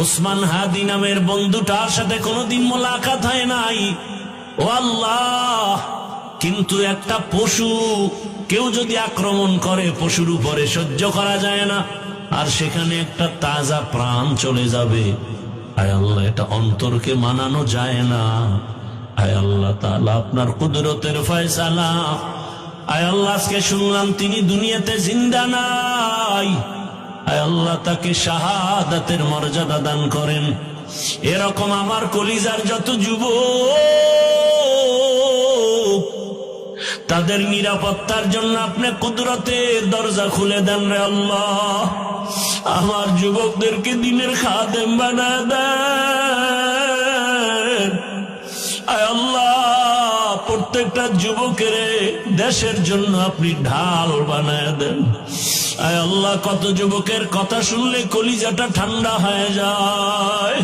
ওসমান হাদি নামের বন্ধুটার সাথে কোনোদিন মোলাকাত হয় নাই। ও আল্লাহ, কিন্তু একটা পশু কেউ যদি আক্রমণ করে পশুর উপরে সহ্য করা যায় না, আর সেখানে একটা তাজা প্রাণ চলে যাবে। আয় আল্লাহ, এটা অন্তরকে মানানো যায় না। আয় আল্লাহ তাআলা, আপনার কুদরতের ফয়সালা। আয় আল্লাহ, আজকে শুনলাম তিনি দুনিয়াতে জিন্দা নাই। আয় আল্লাহ, তাকে শাহাদাতের মর্যাদা দান করেন। এরকম আমার কলিজার যত যুবক, তাদের নিরাপত্তার জন্য আপনি কুদরতের দরজা খুলে দেন রে আল্লাহ। আমার যুবকদেরকে দিনের খাদেম বানায় দেন। আয় আল্লাহ, প্রত্যেকটা যুবকের দেশের জন্য আপনি ঢাল বানায় দেন। আয় আল্লাহ, কত যুবকের কথা শুনলে কলিজাটা ঠান্ডা হয়ে যায়।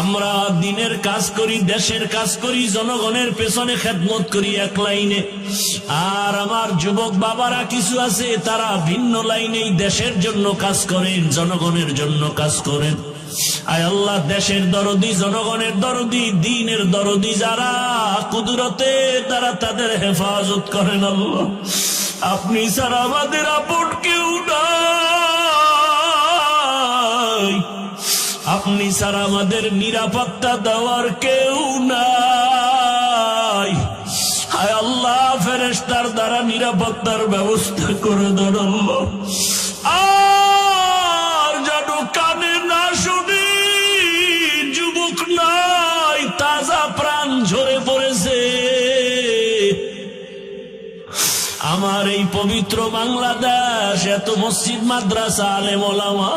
আমরা দিনের কাজ করি, দেশের কাজ করি, জনগণের পেছনে খেদমত করি এক লাইনে, আর আমার যুবক বাবারা কিছু আছে তারা ভিন্ন লাইনেই দেশের জন্য কাজ করেন, জনগণের জন্য কাজ করেন। আয় আল্লাহ, দেশের দরদি, জনগণের দরদি, দ্বীনের দরদি যারা, কুদরতে তারা তাদের হেফাজত করেন। আল্লাহ, আপনি ছাড়া আমাদের আপন কেউ নাই, আপনি ছাড়া আমাদের নিরাপত্তা দেওয়ার কেউ নাই। হায় আল্লাহ, ফেরেশতার দ্বারা নিরাপত্তার ব্যবস্থা করে দেন আল্লাহ। আর যেন কানে না শুনি, যুবক নাই, তাজা প্রাণ ঝরে পড়েছে। আমার এই পবিত্র বাংলাদেশ, এত মসজিদ, মাদ্রাসা, আলেম ওলামা,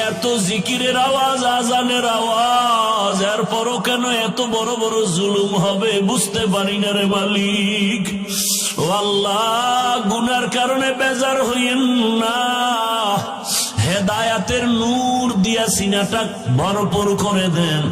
এত জিকিরের আওয়াজ, আজানের আওয়াজ, এরপরও কেন এত বড় বড় জুলুম হবে বুঝতে পারি না রে মালিক। ও আল্লাহ, গুনার কারণে বেজার হইয়েন না, হেদায়াতের নূর দিয়া সিনাটা ভরপুর করে দেন।